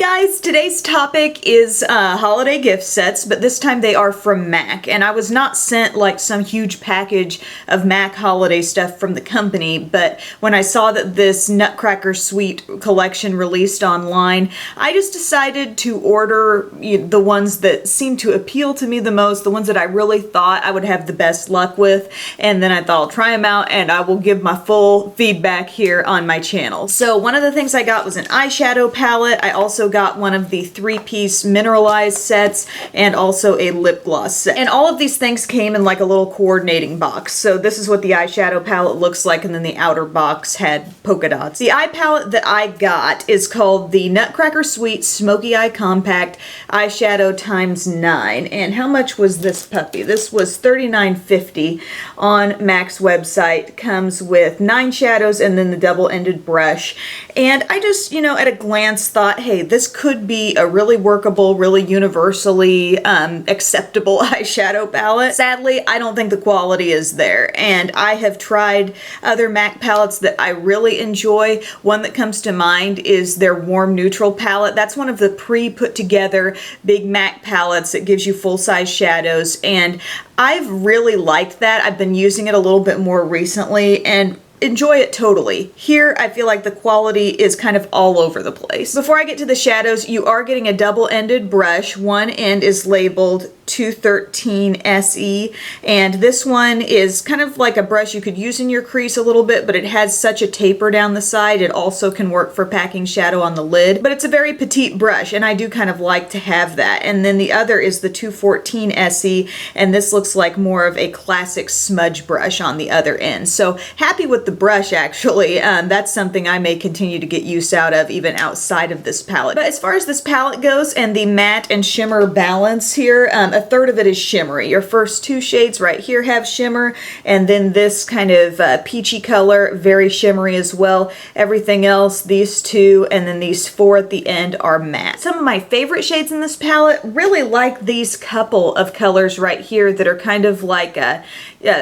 guys, today's topic is holiday gift sets, but this time they are from MAC, and I was not sent like some huge package of MAC holiday stuff from the company, but when I saw that this Nutcracker suite collection released online, I just decided to order the ones that seemed to appeal to me the most, the ones that I really thought I would have the best luck with, and then I thought I'll try them out and I will give my full feedback here on my channel. So one of the things I got was an eyeshadow palette. I also got one of the 3-piece mineralized sets and also a lip gloss set. And all of these things came in like a little coordinating box. So this is what the eyeshadow palette looks like, and then the outer box had polka dots. The eye palette that I got is called the Nutcracker Suite Smokey Eye Compact Eyeshadow ×9. And how much was this puppy? This was $39.50 on MAC's website. Comes with 9 shadows and then the double-ended brush. And I just, at a glance thought, hey, this could be a really workable, really universally acceptable eyeshadow palette. Sadly, I don't think the quality is there, and I have tried other MAC palettes that I really enjoy. One that comes to mind is their Warm Neutral palette. That's one of the pre-put together big MAC palettes that gives you full-size shadows, and I've really liked that. I've been using it a little bit more recently, and enjoy it totally. Here, I feel like the quality is kind of all over the place. Before I get to the shadows, you are getting a double-ended brush. One end is labeled 213 SE, and this one is kind of like a brush you could use in your crease a little bit, but it has such a taper down the side. It also can work for packing shadow on the lid, but it's a very petite brush, and I do kind of like to have that. And then the other is the 214 SE, and this looks like more of a classic smudge brush on the other end. So happy with the brush, actually. That's something I may continue to get use out of even outside of this palette. But as far as this palette goes and the matte and shimmer balance here, a third of it is shimmery. Your first 2 shades right here have shimmer, and then this kind of peachy color, very shimmery as well. Everything else, these 2 and then these 4 at the end, are matte. Some of my favorite shades in this palette, really like these couple of colors right here that are kind of like a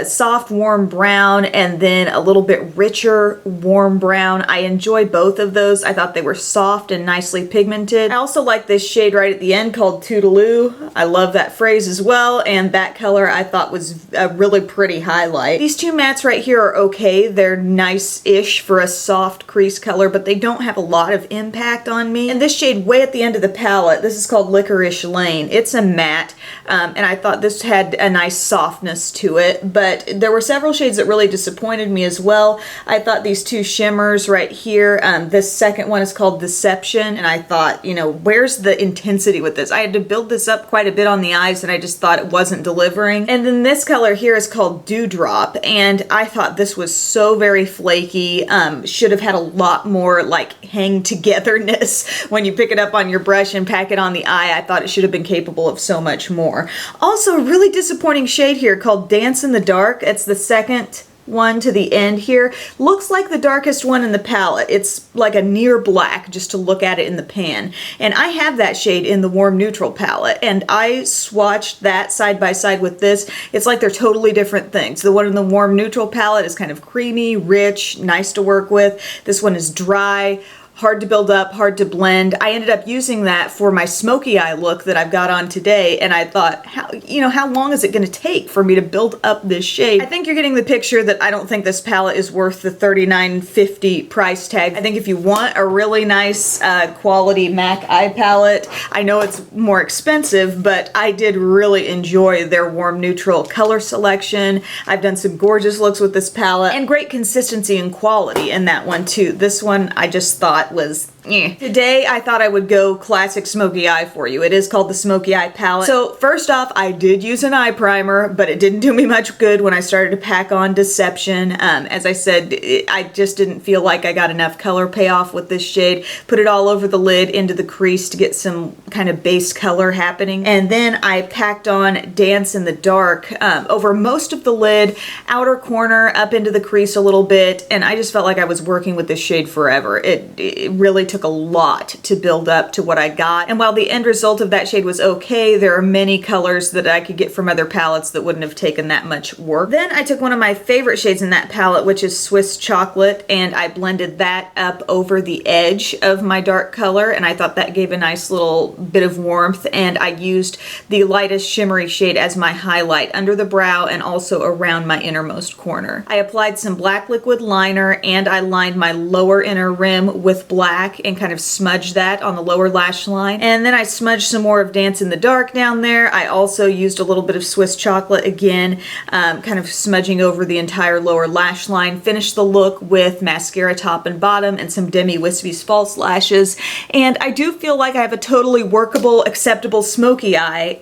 soft warm brown and then a little bit richer warm brown. I enjoy both of those. I thought they were soft and nicely pigmented. I also like this shade right at the end called Toodaloo. I love that phrase as well, and that color I thought was a really pretty highlight. These 2 mattes right here are okay. They're nice-ish for a soft crease color, but they don't have a lot of impact on me. And this shade way at the end of the palette, this is called Licorice Lane. It's a matte, and I thought this had a nice softness to it, but there were several shades that really disappointed me as well. I thought these 2 shimmers right here, this second one is called Deception, and I thought, where's the intensity with this? I had to build this up quite a bit on the eyes, and I just thought it wasn't delivering. And then this color here is called Dewdrop, and I thought this was so very flaky. Should have had a lot more like hang togetherness when you pick it up on your brush and pack it on the eye. I thought it should have been capable of so much more. Also, a really disappointing shade here called Dance in the Dark. It's the second one to the end here. Looks like the darkest one in the palette. It's like a near black just to look at it in the pan. And I have that shade in the Warm Neutral palette, and I swatched that side by side with this. It's like they're totally different things. The one in the Warm Neutral palette is kind of creamy, rich, nice to work with. This one is dry, hard to build up, hard to blend. I ended up using that for my smoky eye look that I've got on today, and I thought, how long is it going to take for me to build up this shade? I think you're getting the picture that I don't think this palette is worth the $39.50 price tag. I think if you want a really nice quality MAC eye palette, I know it's more expensive, but I did really enjoy their Warm Neutral color selection. I've done some gorgeous looks with this palette, and great consistency and quality in that one too. This one I just thought was Today I thought I would go classic smoky eye for you. It is called the Smokey Eye palette. So first off, I did use an eye primer, but it didn't do me much good when I started to pack on Deception. As I said, I just didn't feel like I got enough color payoff with this shade. Put it all over the lid into the crease to get some kind of base color happening. And then I packed on Dance in the Dark over most of the lid, outer corner, up into the crease a little bit, and I just felt like I was working with this shade forever. It really took a lot to build up to what I got. And while the end result of that shade was okay, there are many colors that I could get from other palettes that wouldn't have taken that much work. Then I took one of my favorite shades in that palette, which is Swiss Chocolate, and I blended that up over the edge of my dark color, and I thought that gave a nice little bit of warmth. And I used the lightest shimmery shade as my highlight under the brow and also around my innermost corner. I applied some black liquid liner, and I lined my lower inner rim with black and kind of smudged that on the lower lash line. And then I smudged some more of Dance in the Dark down there. I also used a little bit of Swiss Chocolate again, kind of smudging over the entire lower lash line. Finished the look with mascara top and bottom and some Demi Wispies false lashes. And I do feel like I have a totally workable, acceptable smoky eye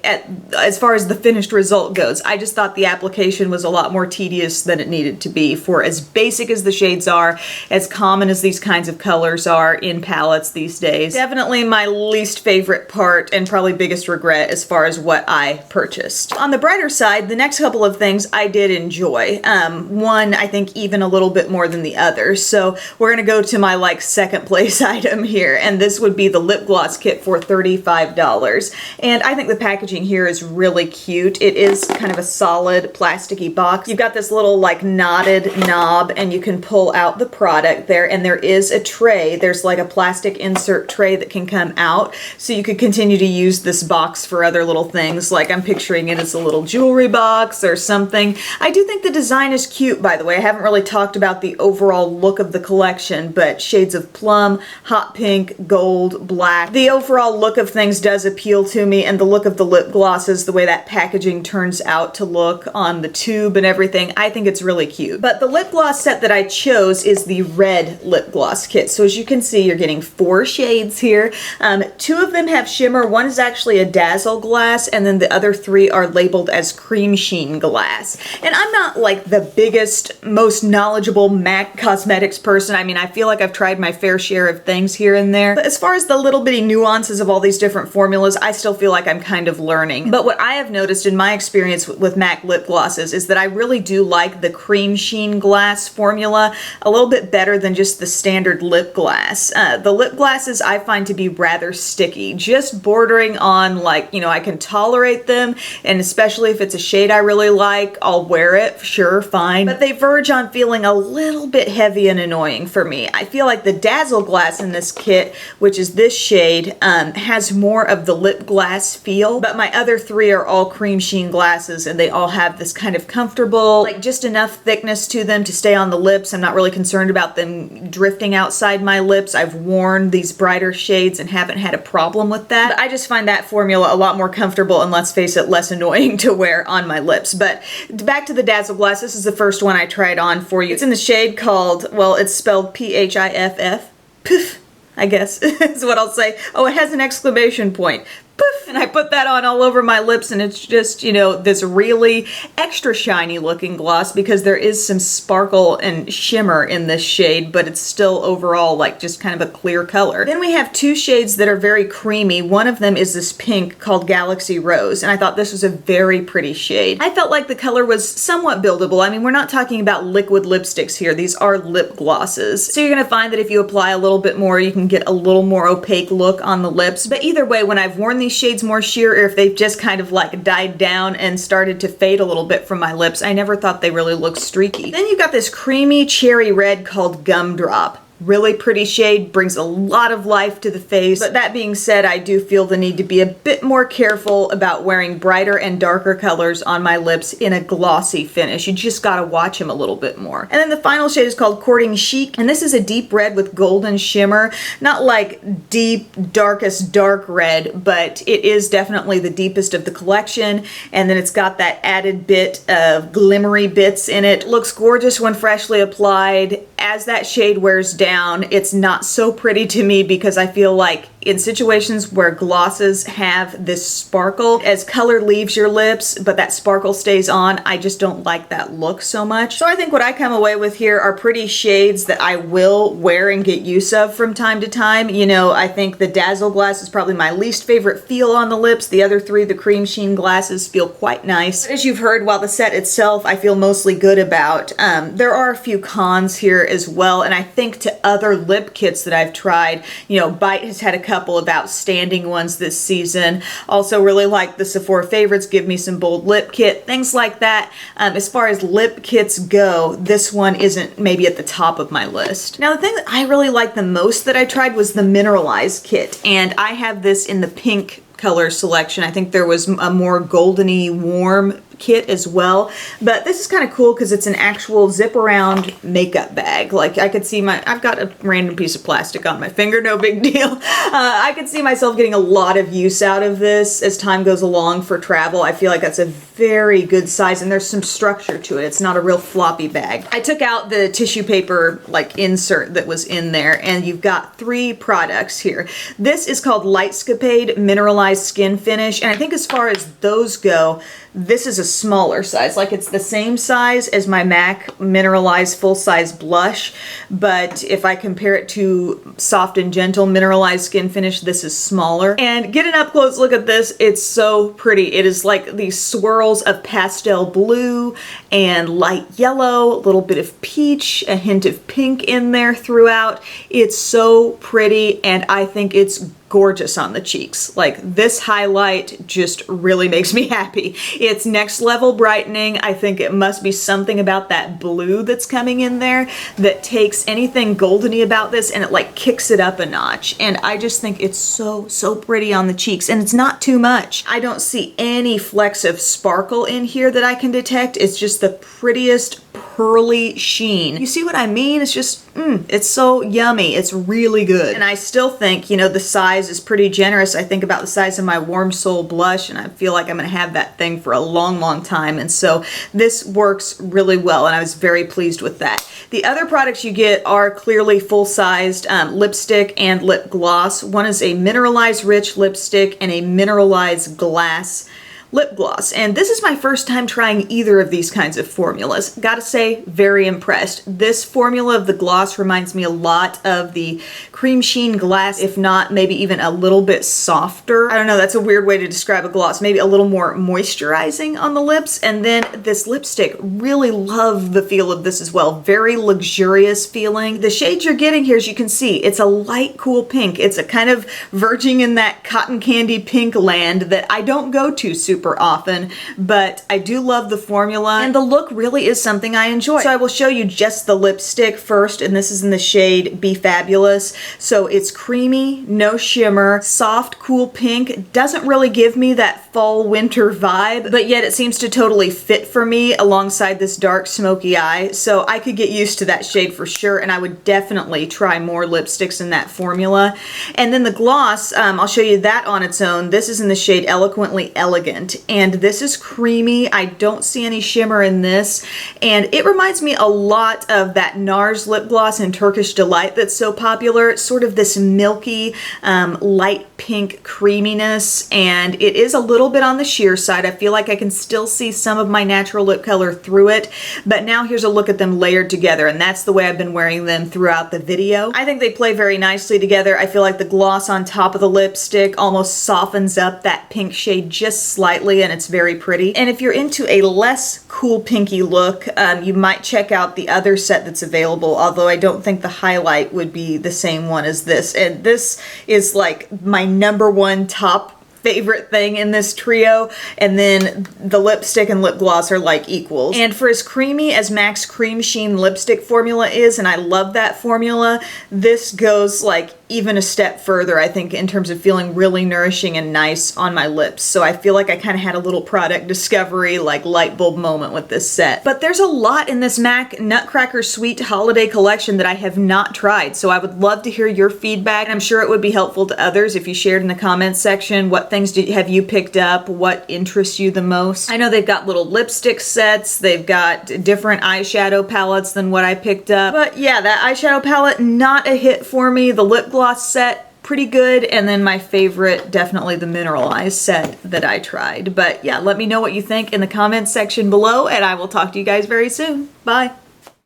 as far as the finished result goes. I just thought the application was a lot more tedious than it needed to be for as basic as the shades are, as common as these kinds of colors are in palettes these days. Definitely my least favorite part and probably biggest regret as far as what I purchased. On the brighter side, the next couple of things I did enjoy. One, I think even a little bit more than the other. So we're gonna go to my like second place item here, and this would be the Lipgloss Kit for $35. And I think the packaging here is really cute. It is kind of a solid plasticky box. You've got this little like knotted knob, and you can pull out the product there, and there is a tray. There's like a plastic insert tray that can come out, so you could continue to use this box for other little things. Like I'm picturing it as a little jewelry box or something. I do think the design is cute, by the way. I haven't really talked about the overall look of the collection, but shades of plum, hot pink, gold, black. The overall look of things does appeal to me, and the look of the lip glosses, the way that packaging turns out to look on the tube and everything, I think it's really cute. But the lip gloss set that I chose is the red lip gloss kit. So as you can see, you're getting 4 shades here. 2 of them have shimmer. One is actually a dazzle glass, and then the other 3 are labeled as cream sheen glass. And I'm not like the biggest, most knowledgeable MAC cosmetics person. I mean, I feel like I've tried my fair share of things here and there. But as far as the little bitty nuances of all these different formulas, I still feel like I'm kind of learning. But what I have noticed in my experience with MAC lip glosses is that I really do like the cream sheen glass formula a little bit better than just the standard lip glass. The lip glasses I find to be rather sticky, just bordering on like, you know, I can tolerate them, and especially if it's a shade I really like, I'll wear it, sure, fine. But they verge on feeling a little bit heavy and annoying for me. I feel like the dazzle glass in this kit, which is this shade, has more of the lip glass feel, but my other 3 are all cream sheen glasses, and they all have this kind of comfortable, like just enough thickness to them to stay on the lips. I'm not really concerned about them drifting outside my lips. I've worn these brighter shades and haven't had a problem with that. But I just find that formula a lot more comfortable and, let's face it, less annoying to wear on my lips. But back to the dazzle glass. This is the first one I tried on for you. It's in the shade called, well, it's spelled P-H-I-F-F. Poof, I guess is what I'll say. Oh, it has an exclamation point. Poof, and I put that on all over my lips, and it's just, you know, this really extra shiny looking gloss because there is some sparkle and shimmer in this shade, but it's still overall like just kind of a clear color. Then we have 2 shades that are very creamy. One of them is this pink called Galaxy Rose, and I thought this was a very pretty shade. I felt like the color was somewhat buildable. I mean, we're not talking about liquid lipsticks here. These are lip glosses. So you're gonna find that if you apply a little bit more, you can get a little more opaque look on the lips. But either way, when I've worn these shades more sheer, or if they've just kind of like died down and started to fade a little bit from my lips, I never thought they really looked streaky. Then you've got this creamy cherry red called Gumdrop. Really pretty shade, brings a lot of life to the face. But that being said, I do feel the need to be a bit more careful about wearing brighter and darker colors on my lips in a glossy finish. You just gotta watch them a little bit more. And then the final shade is called Courting Chic, and this is a deep red with golden shimmer. Not like deep, darkest dark red, but it is definitely the deepest of the collection. And then it's got that added bit of glimmery bits in it. Looks gorgeous when freshly applied. As that shade wears down, it's not so pretty to me because I feel like in situations where glosses have this sparkle, as color leaves your lips, but that sparkle stays on, I just don't like that look so much. So I think what I come away with here are pretty shades that I will wear and get use of from time to time. You know, I think the Dazzle Glass is probably my least favorite feel on the lips. The other three, the Cream Sheen glasses, feel quite nice. As you've heard, while the set itself I feel mostly good about, there are a few cons here as well, and I think to other lip kits that I've tried, you know, Bite has had a couple of outstanding ones this season. Also really like the Sephora Favorites Give Me Some Bold Lip Kit, things like that. As far as lip kits go, this one isn't maybe at the top of my list. Now the thing that I really liked the most that I tried was the Mineralized Kit, and I have this in the pink color selection. I think there was a more goldeny warm kit as well, but this is kind of cool because it's an actual zip around makeup bag. Like I could see I've got a random piece of plastic on my finger, no big deal. I could see myself getting a lot of use out of this as time goes along for travel. I feel like that's a very good size, and there's some structure to it. It's not a real floppy bag. I took out the tissue paper like insert that was in there, and you've got 3 products here. This is called Lightscapade Mineralized Skin Finish, and I think as far as those go, this is a smaller size. Like it's the same size as my MAC Mineralized Full Size Blush, but if I compare it to Soft and Gentle Mineralized Skin Finish, this is smaller. And get an up close look at this. It's so pretty. It is like these swirls of pastel blue and light yellow, a little bit of peach, a hint of pink in there throughout. It's so pretty, and I think it's gorgeous on the cheeks. Like this highlight just really makes me happy. It's next level brightening. I think it must be something about that blue that's coming in there that takes anything goldeny about this and it like kicks it up a notch. And I just think it's so pretty on the cheeks, and it's not too much. I don't see any flecks of sparkle in here that I can detect. It's just the prettiest pearly sheen. You see what I mean? It's just, it's so yummy. It's really good. And I still think, you know, the size is pretty generous. I think about the size of my Warm Soul blush, and I feel like I'm gonna have that thing for a long time. And so this works really well, and I was very pleased with that. The other products you get are clearly full-sized lipstick and lip gloss. One is a Mineralized Rich lipstick and a Mineralized Glass lip gloss, and this is my first time trying either of these kinds of formulas. Gotta say, very impressed. This formula of the gloss reminds me a lot of the Cream Sheen Glass, if not maybe even a little bit softer. I don't know, that's a weird way to describe a gloss. Maybe a little more moisturizing on the lips. And then this lipstick, really love the feel of this as well. Very luxurious feeling. The shades you're getting here, as you can see, it's a light, cool pink. It's a kind of verging in that cotton candy pink land that I don't go to super often, but I do love the formula, and the look really is something I enjoy. So I will show you just the lipstick first, and this is in the shade Be Fabulous. So it's creamy, no shimmer, soft, cool pink. It doesn't really give me that fall winter vibe, but yet it seems to totally fit for me alongside this dark Smokey Eye. So I could get used to that shade for sure, and I would definitely try more lipsticks in that formula. And then the gloss, I'll show you that on its own. This is in the shade Eloquently Elegant, and this is creamy. I don't see any shimmer in this, and it reminds me a lot of that NARS lip gloss in Turkish Delight that's so popular. It's sort of this milky, light pink creaminess, and it is a little bit on the sheer side. I feel like I can still see some of my natural lip color through it, but now here's a look at them layered together, and that's the way I've been wearing them throughout the video. I think they play very nicely together. I feel like the gloss on top of the lipstick almost softens up that pink shade just slightly, and it's very pretty. And if you're into a less cool pinky look, you might check out the other set that's available, although I don't think the highlight would be the same one as this. And this is like my #1 top favorite thing in this trio, and then the lipstick and lip gloss are like equals. And for as creamy as MAC's Cream Sheen lipstick formula is, and I love that formula, this goes like even a step further, I think, in terms of feeling really nourishing and nice on my lips. So I feel like I kind of had a little product discovery, like light bulb moment with this set. But there's a lot in this MAC Nutcracker Sweet Holiday Collection that I have not tried, so I would love to hear your feedback. I'm sure it would be helpful to others if you shared in the comments section what things have you picked up, what interests you the most. I know they've got little lipstick sets, they've got different eyeshadow palettes than what I picked up, but yeah, that eyeshadow palette, not a hit for me. The lip gloss set, pretty good. And then my favorite, definitely the Mineralized set that I tried. But yeah, let me know what you think in the comments section below, and I will talk to you guys very soon. Bye.